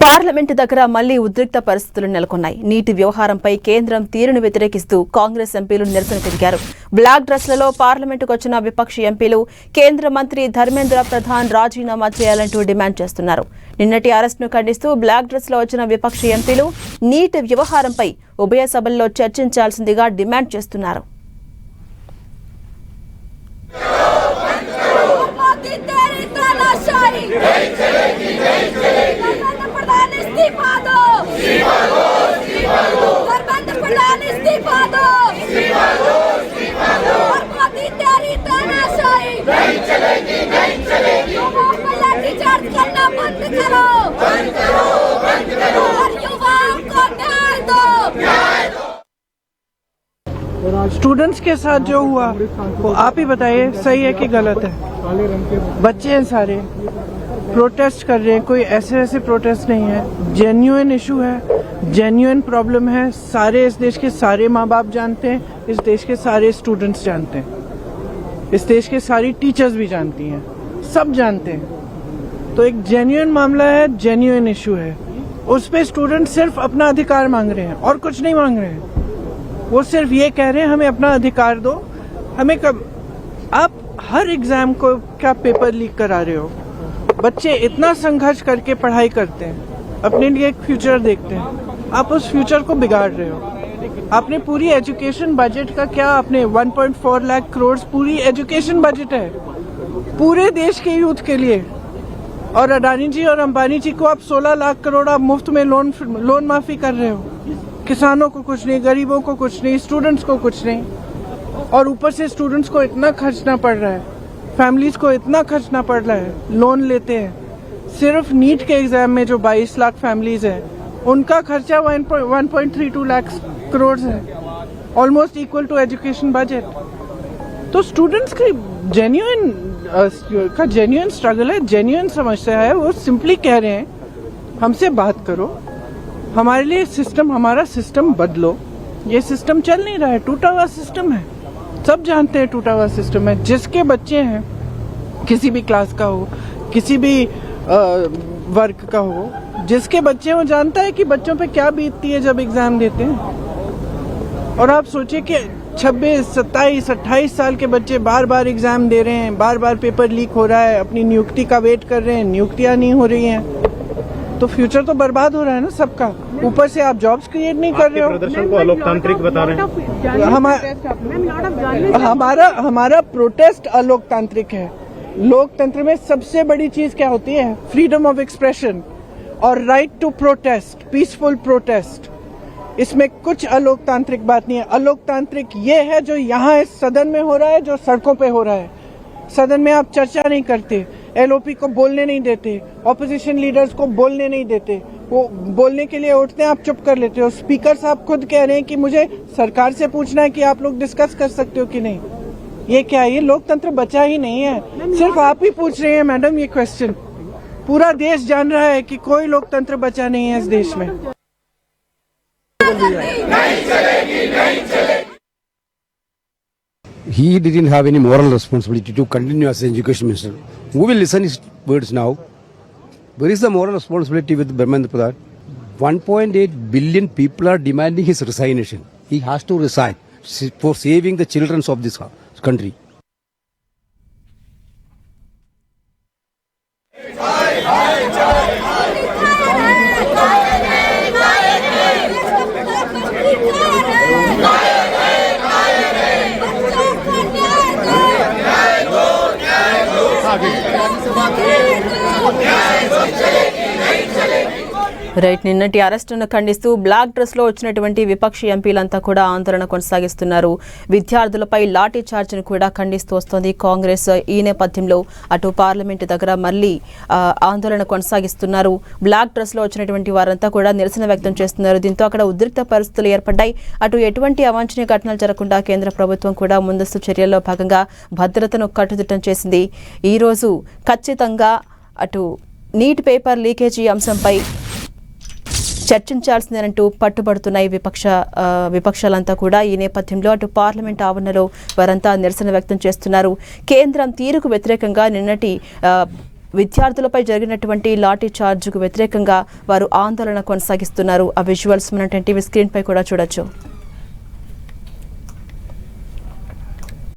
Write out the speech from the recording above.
Parliament దగ్గర మళ్లీ ఉద్రిక్త పరిస్థితులు నెలకొన్నాయి. నీటి వ్యవహారంపై కేంద్రం తీరును వ్యతిరేకిస్తూ కాంగ్రెస్ ఎంపీలు నిరసన తెలిపారు. బ్లాక్ డ్రెస్లలో పార్లమెంటుకు వచ్చిన విపక్ష ఎంపీలు కేంద్ర మంత్రి ధర్మేంద్ర ప్రధాన్ రాజీనామా చేయాలంటూ డిమాండ్ చేస్తున్నారు. నిన్నటి అరెస్టును ఖండిస్తూ బ్లాక్ డ్రెస్లో వచ్చిన విపక్ష ఎంపీలు నీటి వ్యవహారంపై ఉభయ సభల్లో చర్చించాల్సిందిగా డిమాండ్ చేస్తున్నారు. स्टूडेंट्स के साथ जो हुआ वो आप ही बताइए, सही है कि गलत है? बच्चे हैं, सारे प्रोटेस्ट कर रहे हैं, कोई ऐसे प्रोटेस्ट नहीं है, जेन्युइन इशू है, जेन्युइन प्रॉब्लम है। सारे इस देश के सारे माँ बाप जानते हैं, इस देश के सारे स्टूडेंट्स जानते हैं, इस देश के सारी टीचर्स भी जानती हैं, सब जानते हैं। तो एक जेन्युइन मामला है, जेन्युइन इशू है, उस पे स्टूडेंट सिर्फ अपना अधिकार मांग रहे हैं और कुछ नहीं मांग रहे हैं। वो सिर्फ ये कह रहे हैं हमें अपना अधिकार दो। हमें कब आप हर एग्जाम को क्या पेपर लीक करा रहे हो? बच्चे इतना संघर्ष करके पढ़ाई करते हैं, अपने लिए एक फ्यूचर देखते हैं, आप उस फ्यूचर को बिगाड़ रहे हो। आपने पूरी एजुकेशन बजट का क्या, आपने 1.4 लाख करोड़ पूरी एजुकेशन बजट है पूरे देश के यूथ के लिए, और अडानी जी और अंबानी जी को आप 16 लाख करोड़ आप मुफ्त में लोन माफी कर रहे हो। किसानों को कुछ नहीं, गरीबों को कुछ नहीं, स्टूडेंट्स को कुछ नहीं, और ऊपर से स्टूडेंट्स को इतना खर्चना पड़ रहा है, फैमिलीज को इतना खर्चना पड़ रहा है, लोन लेते हैं। सिर्फ नीट के एग्जाम में जो 22 लाख फैमिलीज हैं उनका खर्चा 1.32 लाख करोड़ है, almost equal to education budget. तो स्टूडेंट्स की जेन्युइन स्ट्रगल है, जेन्युइन समस्या है। वो सिंपली कह रहे हैं हमसे बात करो, हमारे लिए सिस्टम, हमारा सिस्टम बदलो। ये सिस्टम चल नहीं रहा है, टूटा हुआ सिस्टम है, सब जानते हैं टूटा हुआ सिस्टम है। जिसके बच्चे हैं, किसी भी क्लास का हो, किसी भी वर्ग का हो, जिसके बच्चे वो जानता है कि बच्चों पे क्या बीतती है जब एग्जाम देते हैं। और आप सोचिए कि 26, 27, 28 साल के बच्चे बार बार एग्जाम दे रहे हैं, बार बार पेपर लीक हो रहा है, अपनी नियुक्ति का वेट कर रहे हैं, नियुक्तियां नहीं हो रही हैं, तो फ्यूचर तो बर्बाद हो रहा है ना सबका। ऊपर से आप जॉब्स क्रिएट नहीं कर रहे हो। प्रदर्शन को अलोकतांत्रिक बता रहे हैं। हमारा प्रोटेस्ट अलोकतांत्रिक है। लोकतंत्र में सबसे बड़ी चीज क्या होती है? फ्रीडम ऑफ एक्सप्रेशन और right to protest, peaceful protest. इसमें कुछ अलोकतांत्रिक बात नहीं है। अलोकतांत्रिक ये है जो यहाँ इस सदन में हो रहा है, जो सड़कों पे हो रहा है। सदन में आप चर्चा नहीं करते, एलओपी को बोलने नहीं देते, ऑपोजिशन लीडर्स को बोलने नहीं देते, वो बोलने के लिए उठते हैं, आप चुप कर लेते हो। स्पीकर साहब खुद कह रहे हैं कि मुझे सरकार से पूछना है कि आप लोग डिस्कस कर सकते हो कि नहीं। ये क्या है? ये लोकतंत्र बचा ही नहीं है, सिर्फ आप ही पूछ रहे हैं मैडम ये क्वेश्चन। पूरा देश जान रहा है कि कोई लोकतंत्र बचा नहीं है इस देश में। He didn't have any moral responsibility to continue as an education minister. Who will listen his words now? Where is the moral responsibility with Dharmendra Pradhan? 1.8 billion people are demanding his resignation. He has to resign for saving the children of this country. Right, నిన్నటి అరెస్టును ఖండిస్తూ black dress లో వచ్చినటువంటి విపక్ష ఎంపీలంతా కూడా ఆందోళన కొనసాగిస్తున్నారు. విద్యార్థులపై లాఠీ చార్జ్ను కూడా ఖండిస్తూ వస్తోంది కాంగ్రెస్. ఈ నేపథ్యంలో అటు పార్లమెంటు దగ్గర మళ్లీ ఆందోళన కొనసాగిస్తున్నారు. బ్లాక్ డ్రెస్ లో వచ్చినటువంటి వారంతా కూడా నిరసన వ్యక్తం చేస్తున్నారు. దీంతో అక్కడ ఉద్రిక్త పరిస్థితులు ఏర్పడ్డాయి. అటు ఎటువంటి అవాంఛనీయ ఘటనలు జరగకుండా కేంద్ర ప్రభుత్వం కూడా ముందస్తు చర్యల్లో భాగంగా భద్రతను కట్టుదిట్టం చేసింది. ఈ రోజు ఖచ్చితంగా అటు నీట్ పేపర్ లీకేజీ అంశంపై చర్చించాల్సిందేనంటూ పట్టుబడుతున్నాయి విపక్షాలంతా కూడా. ఈ నేపథ్యంలో అటు పార్లమెంట్ ఆవరణలో వారంతా నిరసన వ్యక్తం చేస్తున్నారు. కేంద్రం తీరుకు వ్యతిరేకంగా నిన్నటి విద్యార్థులపై జరిగినటువంటి లాఠీ చార్జ్కు వ్యతిరేకంగా వారు ఆందోళన కొనసాగిస్తున్నారు. ఆ విజువల్స్ మన టీవీ స్క్రీన్ పై కూడా చూడొచ్చు.